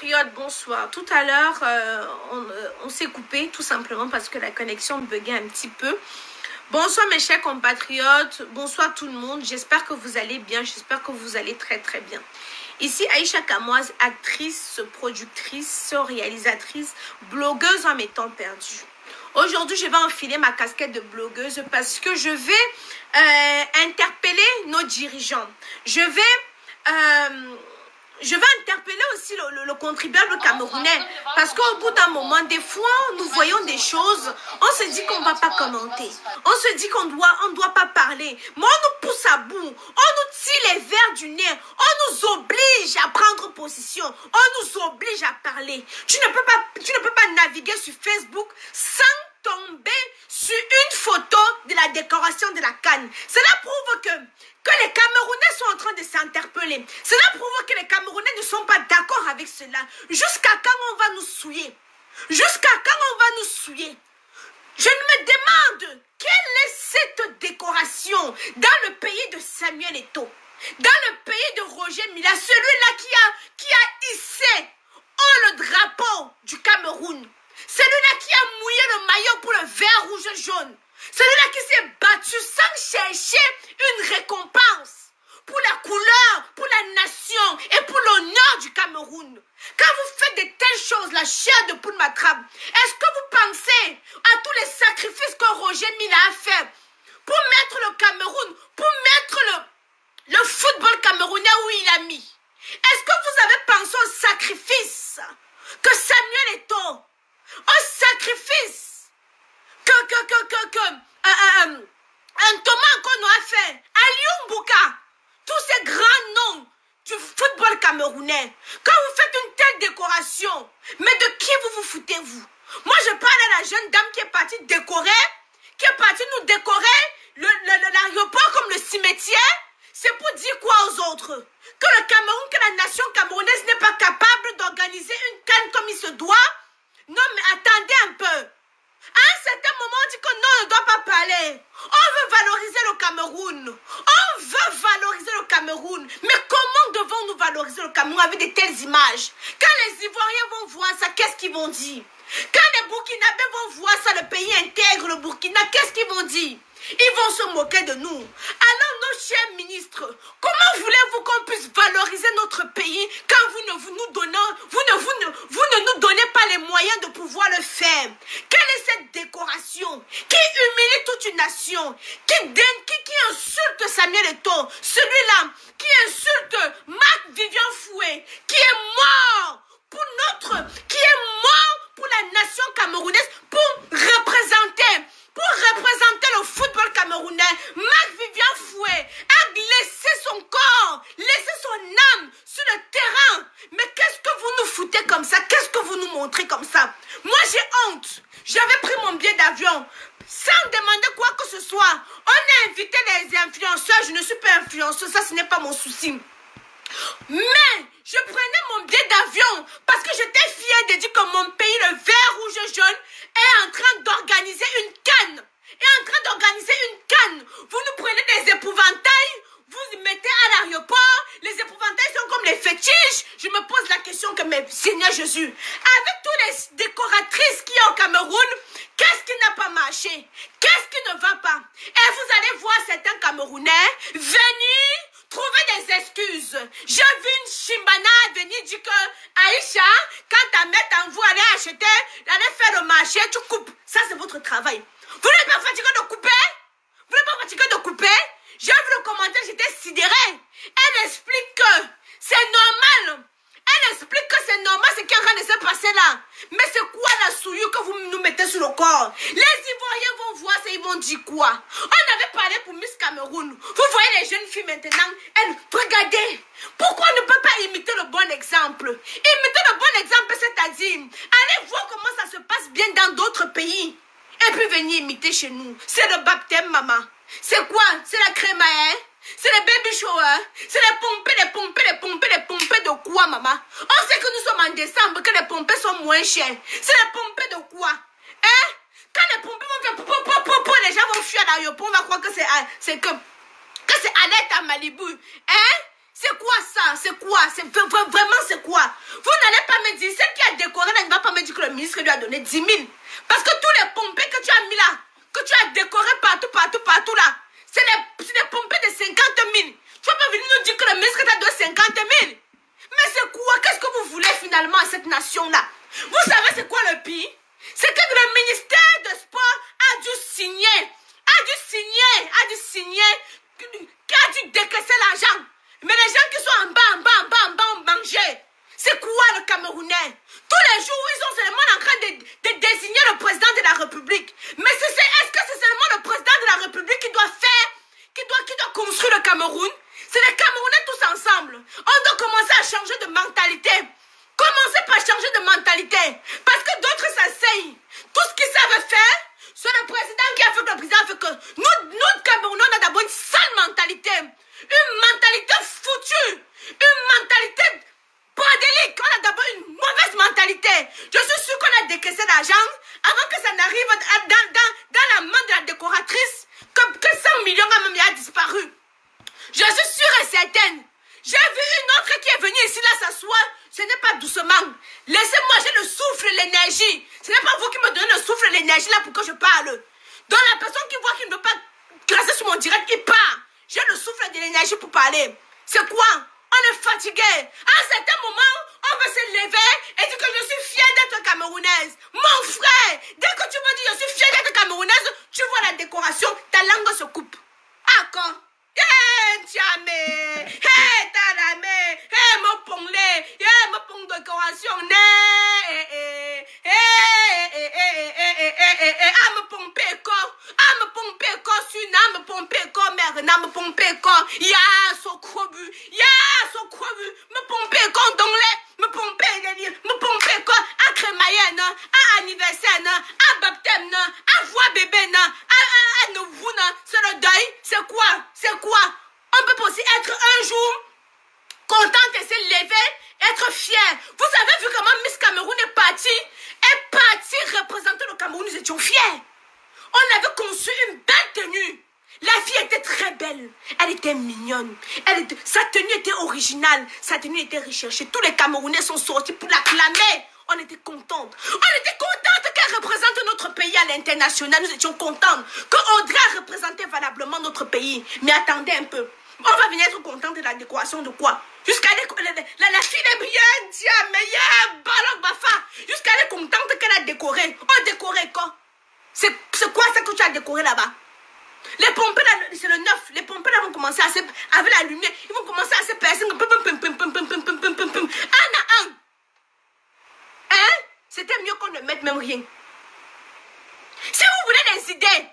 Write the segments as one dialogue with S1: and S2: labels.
S1: compatriotes, bonsoir. Tout à l'heure, on s'est coupé tout simplement parce que la connexion buguait un petit peu. Bonsoir mes chers compatriotes, bonsoir tout le monde. J'espère que vous allez bien, j'espère que vous allez très très bien. Ici Aïcha Kamoise, actrice, productrice, réalisatrice, blogueuse en mes temps perdus. Aujourd'hui, je vais enfiler ma casquette de blogueuse parce que je vais interpeller nos dirigeants. Je vais interpeller aussi le contribuable camerounais parce qu'au bout d'un moment, des fois, nous voyons des choses, on se dit qu'on ne va pas commenter. On se dit qu'on doit pas parler. Mais on nous pousse à bout. On nous tire les verres du nez. On nous oblige à prendre position. On nous oblige à parler. Tu ne peux pas naviguer sur Facebook sans tomber sur une photo de la décoration de la CAN. Cela prouve que les Camerounais sont en train de s'interpeller. Cela prouve que les Camerounais ne sont pas d'accord avec cela. Jusqu'à quand on va nous souiller? Jusqu'à quand on va nous souiller? Je me demande, quelle est cette décoration dans le pays de Samuel Eto'o, dans le pays de Roger Mila, celui-là qui a hissé le drapeau du Cameroun, celui-là qui a mouillé le maillot pour le vert, rouge, jaune, celui-là qui s'est battu sans chercher une récompense pour la couleur, pour la nation et pour l'honneur du Cameroun. Quand vous faites de telles choses, la chair de poule m'attrape. Est-ce que vous pensez à tous les sacrifices que Roger Mila a fait pour mettre le Cameroun, pour mettre le football camerounais où il a mis? Est-ce que vous avez pensé au sacrifice que Samuel Eto'o, au sacrifice un Thomas Nkono a fait, Aliou Mbouka, tous ces grands noms du football camerounais. Quand vous faites une telle décoration, mais de qui vous foutez-vous? Moi, je parle à la jeune dame qui est partie décorer, qui est partie nous décorer l'aéroport comme le cimetière. C'est pour dire quoi aux autres? Que le Cameroun, que la nation camerounaise n'est pas capable d'organiser une CAN comme il se doit? Non, mais attendez un peu. À un certain moment, on dit que non, on ne doit pas parler. On veut valoriser le Cameroun. On veut valoriser le Cameroun. Mais comment devons-nous valoriser le Cameroun avec de telles images? Quand les Ivoiriens vont voir ça, qu'est-ce qu'ils vont dire? Quand les Burkinabés vont voir ça, le pays intègre le Burkina, qu'est-ce qu'ils vont dire? Ils vont se moquer de nous. Alors, nos chers ministres, comment voulez-vous qu'on puisse valoriser notre pays quand vous ne nous donnez pas les moyens de pouvoir le faire? Quelle est cette décoration qui humilie toute une nation, qui insulte Samuel Eto'o, celui-là qui insulte Marc Vivian Foué, qui est mort pour la nation camerounaise, pour représenter le football camerounais. Marc Vivian Foué a laissé son corps, laissé son âme sur le terrain. Mais qu'est-ce que vous nous foutez comme ça? Qu'est-ce que vous nous montrez comme ça? Moi, j'ai honte. J'avais pris mon billet d'avion sans demander quoi que ce soit. On a invité les influenceurs. Je ne suis pas influenceuse, ça, ce n'est pas mon souci. Mais je prenais mon billet d'avion parce que j'étais fière de dire que mon pays, le vert, rouge, jaune, est en train d'organiser une CAN. Vous nous prenez des épouvantails, vous mettez à l'aéroport, les épouvantails sont comme les fétiches. Je me pose la question que, mais Seigneur Jésus, avec toutes les décoratrices qu'il y a au Cameroun, qu'est-ce qui n'a pas marché? Qu'est-ce qui ne va pas? Et vous allez voir certains Camerounais venir trouver des excuses. J'ai vu une Chimbana venir dire que Aïcha, quand ta mère t'envoie aller acheter, aller faire le marché, tu coupes. Ça, c'est votre travail. Vous n'êtes pas fatigué de couper? Vous n'êtes pas fatigué de couper? J'ai vu le commentaire, j'étais sidérée. Elle explique que c'est normal. Elle explique que c'est normal ce qui est en train de se passer là. Mais c'est quoi la souillure que vous nous mettez sur le corps? Les Ivoiriens vont voir ça, ils vont dire quoi? On avait parlé pour Miss Cameroun. Vous voyez les jeunes filles maintenant, elles, regardez. Pourquoi on ne peut pas imiter le bon exemple? Imiter le bon exemple, c'est-à-dire, allez voir comment ça se passe bien dans d'autres pays. Et puis venir imiter chez nous. C'est le baptême, maman. C'est quoi? C'est la crème, hein? C'est les baby showers. C'est les pompées de quoi, maman? On sait que nous sommes en décembre, que les pompées sont moins chères. C'est les pompées de quoi? Hein? Quand les pompées vont faire les gens vont fuir à l'aéroport, on va croire que c'est Annette à Malibu. Hein? C'est quoi ça? C'est quoi? Vraiment, c'est quoi? Vous n'allez pas me me dire, celle qui a décoré là, ne va pas me dire que le ministre lui a donné 10 000. Parce que tous les pompiers que tu as mis là, que tu as décoré partout là, c'est des pompiers de 50 000. Tu vas pas venir nous dire que le ministre t'a donné 50 000. Mais c'est quoi? Qu'est-ce que vous voulez finalement à cette nation-là? Vous savez c'est quoi le pire? C'est que le ministère de Sport a dû signer, qui a dû décaisser l'argent. Mais les gens qui sont en bas, ont mangé. C'est quoi le Camerounais? Tous les jours, ils sont seulement en train de désigner le président de la République. Mais est-ce que c'est seulement le président de la République qui doit faire, qui doit construire le Cameroun? C'est les Camerounais tous ensemble. On doit commencer à changer de mentalité. Commencez par changer de mentalité. Parce que d'autres s'asseyent. Tout ce qu'ils savent faire, c'est le président qui a fait que le président a fait que nous Camerounais, on a d'abord une sale mentalité. Une mentalité foutue. Une mentalité bordélique. On a d'abord une mauvaise mentalité. Je suis sûre qu'on a décaissé l'argent avant que ça n'arrive dans la main de la décoratrice que 100 millions a même disparu. Je suis sûre et certaine. J'ai vu une autre qui est venue ici là s'asseoir. Ce n'est pas doucement. Laissez-moi, j'ai le souffle, l'énergie. Ce n'est pas vous qui me donnez le souffle, l'énergie là pour que je parle. Donc la personne qui voit qu'il ne veut pas grâce sur mon direct, il part. J'ai le souffle de l'énergie pour parler. C'est quoi? On est fatigué. À un certain moment, on veut se lever et dire que je suis fière d'être camerounaise. Mon frère, dès que tu me dis je suis fière d'être camerounaise, tu vois la décoration, ta langue se coupe. Ah, quoi? Tiamé, taramé, mon ponglé, mon pong décoration, me pomper me pomper mère, me pomper ya so krobu, me pomper dongle, me pomper à crémaillenne, à anniversaire, à baptême, à voix bébé, à nouveau, c'est le deuil, c'est quoi? On peut aussi être un jour contente et se lever, être fière. Vous avez vu comment Miss Cameroun est partie représenter le Cameroun, nous étions fiers. On avait conçu une belle tenue. La fille était très belle, elle était mignonne, sa tenue était originale, sa tenue était recherchée. Tous les Camerounais sont sortis pour l'acclamer. On était contente. Qu'elle représente notre pays à l'international. Nous étions contentes que Audrey représentait valablement notre pays. Mais attendez un peu. On va venir être contente de la décoration de quoi? Jusqu'à la fille est bien, mais ballon bafa. Jusqu'à elle est contente qu'elle a décoré. On décoré quoi? C'est quoi ça que tu as décoré là-bas? Les pompiers là, c'est le 9. Les pompiers là vont commencer à se, avec la lumière, ils vont commencer à se percer. C'était mieux qu'on ne mette même rien. Si vous voulez des idées,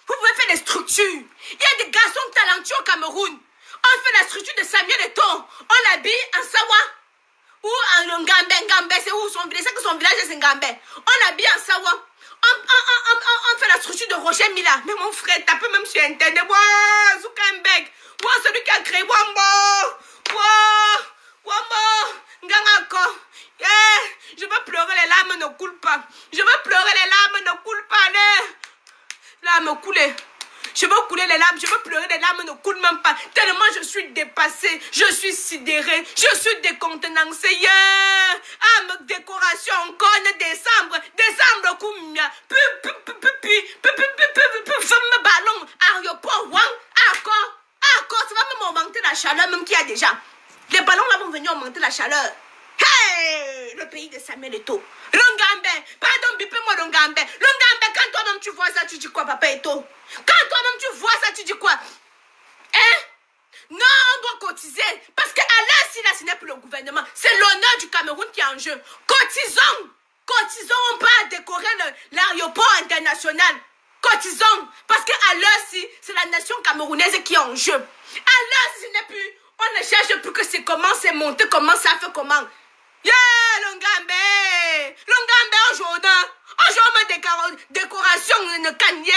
S1: vous pouvez faire des structures. Il y a des garçons talentueux au Cameroun. On fait la structure de Samuel Eto'o. On l'habille en Sawa. Ou en Ngambé. C'est où son village? C'est que son village c'est Ngambé. On l'habille en Sawa. On fait la structure de Roger Mila. Mais mon frère, tape même sur Internet. Wow, Zuckerberg. Wow, celui qui a créé Wambo. Wambo. Ngangako. Yeah. Je veux pleurer, les larmes ne coulent pas. Je veux pleurer, les larmes ne coulent pas. Les larmes coulent. Je veux couler les larmes, je veux pleurer, les larmes ne coulent même pas. Tellement je suis dépassée, je suis sidérée, je suis décontenancée. Yeah. Ah, ma décoration, encore décembre, combien? Femme ballon, aéroport, encore, ça va même augmenter la chaleur, même qu'il y a déjà. Les ballons là vont venir augmenter la chaleur. Hey, le pays de Samuel Eto'o. Longambé, pardon, bipez-moi Longambé. Longambé, quand toi-même tu vois ça, tu dis quoi, Papa Eto'o? Quand toi-même tu vois ça, tu dis quoi? Hein? Non, on doit cotiser. Parce qu'à l'heure, si là, ce n'est plus le gouvernement, c'est l'honneur du Cameroun qui est en jeu. Cotisons, on peut décorer l'aéroport international. Cotisons, parce qu'à l'heure, si c'est la nation camerounaise qui est en jeu. À l'heure, si ce n'est plus, on ne cherche plus que c'est comment c'est monté, comment ça fait comment. Yeah, Longambé, aujourd'hui, décoration, ne cagné,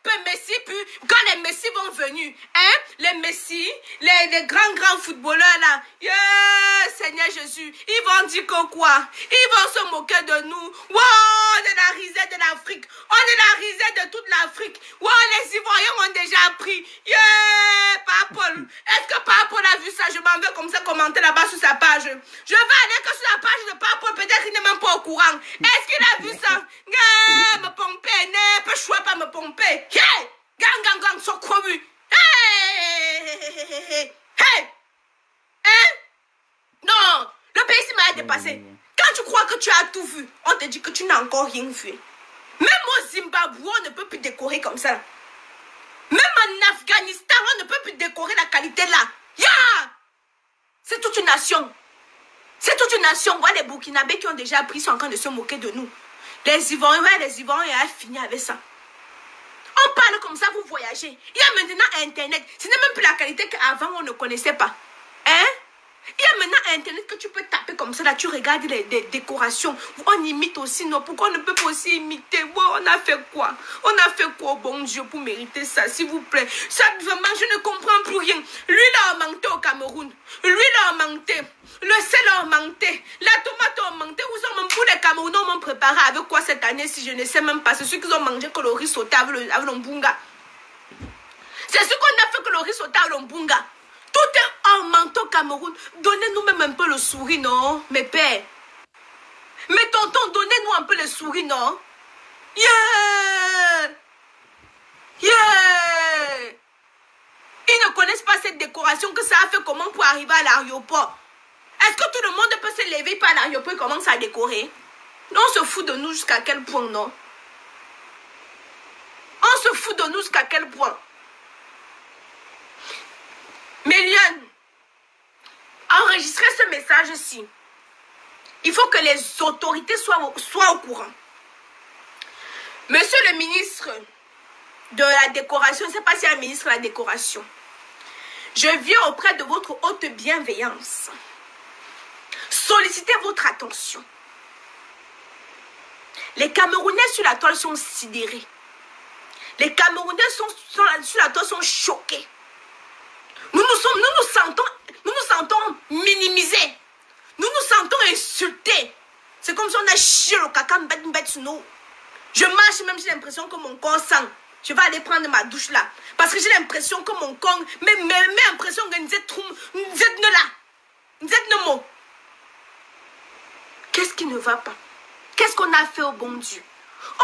S1: peu Messi, puis quand les Messi vont venir, hein, les Messi, les grands footballeurs là, yeah, Seigneur Jésus, ils vont dire que quoi? Ils vont se moquer de nous. Wow, de la risée de l'Afrique, on est la risée de toute l'Afrique. Wow, les Ivoiriens ont déjà appris. Yeah, Paul, est-ce que Paul a vu ça? Je m'en vais comme ça commenter là-bas sur sa page. Je vais aller que sur la page de Paul courant. Est-ce qu'il a vu ça? Me pomper, ne peut choisir pas me pomper. Hey! Gang, so quoi vu? Hey! Hein? Non, le pays m'a dépassé. Quand tu crois que tu as tout vu, on te dit que tu n'as encore rien vu. Même au Zimbabwe, on ne peut plus décorer comme ça. Même en Afghanistan, on ne peut plus décorer la qualité là. C'est toute une nation. C'est toute une nation. Voilà les Burkinabés qui ont déjà appris sont en train de se moquer de nous. Les Ivoiriens, ils ont fini avec ça. On parle comme ça, vous voyagez. Il y a maintenant Internet. Ce n'est même plus la qualité qu'avant on ne connaissait pas. Hein? Il y a maintenant Internet que tu peux taper comme ça. Là, tu regardes les décorations. On imite aussi. Non, pourquoi on ne peut pas aussi imiter? Wow, on a fait quoi? On a fait quoi, bon Dieu, pour mériter ça, s'il vous plaît? Ça, vraiment, je ne comprends plus rien. L'huile a augmenté au Cameroun. L'huile a augmenté. Le sel a augmenté. La tomate a augmenté. Où sont même pour les Camerounais, on m'a préparé avec quoi cette année, si je ne sais même pas. C'est ceux qui ont mangé que le riz sauté avec le mbunga. C'est ce qu'on a fait que le riz sauté avec le mbunga. Tout est augmenté au Cameroun. Donnez-nous même un peu le sourire, non? Mes pères. Mes tontons, donnez-nous un peu le sourire, non? Yeah! Yeah! Ils ne connaissent pas cette décoration que ça a fait comment pour arriver à l'aéroport. Est-ce que tout le monde peut se lever par l'aéroport et commencer à décorer? On se fout de nous jusqu'à quel point, non? On se fout de nous jusqu'à quel point? Méliane, enregistrez ce message-ci. Il faut que les autorités soient au courant. Monsieur le ministre de la décoration, je ne sais pas s'il y a un ministre de la décoration. Je viens auprès de votre haute bienveillance solliciter votre attention. Les Camerounais sur la toile sont sidérés. Les Camerounais sur la toile sont choqués. Nous nous sentons minimisés. Nous nous sentons insultés. C'est comme si on a chié le caca sur nous. Je marche même, j'ai l'impression que mon corps sent. Je vais aller prendre ma douche là. Parce que j'ai l'impression que mon corps, mais l'impression que nous êtes là. Vous êtes nos mots. Qu'est-ce qui ne va pas? Qu'est-ce qu'on a fait au bon Dieu?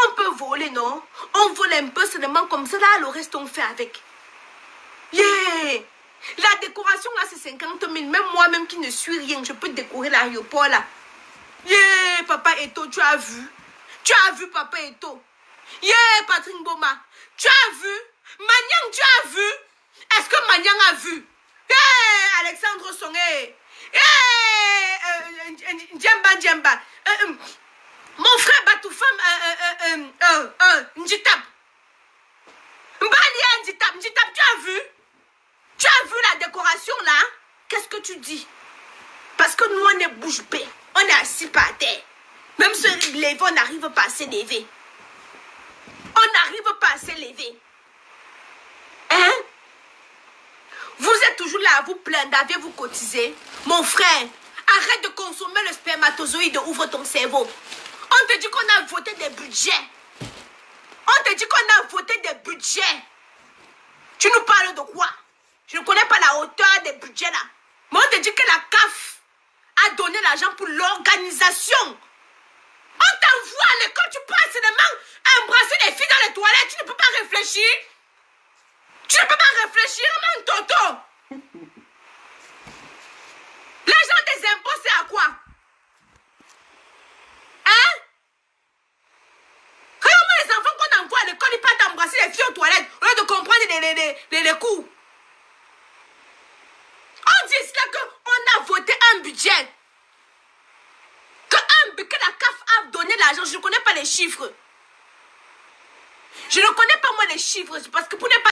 S1: On peut voler, non? On vole un peu seulement comme ça, là, le reste on fait avec. Yeah! La décoration là, c'est 50 000. Même moi-même qui ne suis rien, je peux décorer l'aéroport là. Yeah! Papa Eto, tu as vu? Tu as vu, Papa Eto? Yeah, Patrick Boma. Tu as vu? Maniang, tu as vu? Est-ce que Maniang a vu? Yeah, Alexandre Songé. Yeah, Djemba. Mon frère Batoufam, Njitap. Mbalia Njitap, tu as vu? Tu as vu la décoration là? Qu'est-ce que tu dis? Parce que nous, on est bouche bée. On est assis par terre. Même se lever, on n'arrive pas à se lever. On n'arrive pas à se lever. Hein? Vous êtes toujours là à vous plaindre, avez-vous cotisé? Mon frère, arrête de consommer le spermatozoïde, ouvre ton cerveau. On te dit qu'on a voté des budgets. On te dit qu'on a voté des budgets. Tu nous parles de quoi? Je ne connais pas la hauteur des budgets là. Mais on te dit que la CAF a donné l'argent pour l'organisation. On t'envoie à l'école, tu passes seulement embrasser les filles dans les toilettes. Tu ne peux pas réfléchir. Tu ne peux pas réfléchir, mon toto. L'argent des impôts, c'est à quoi? Hein? Regarde-moi les enfants qu'on envoie à l'école, ils partent embrasser les filles aux toilettes au lieu de comprendre les cours. On dit cela qu'on a voté un budget. Que la CAF a donné l'argent. Je ne connais pas les chiffres. Je ne connais pas moi les chiffres. Parce que pour ne pas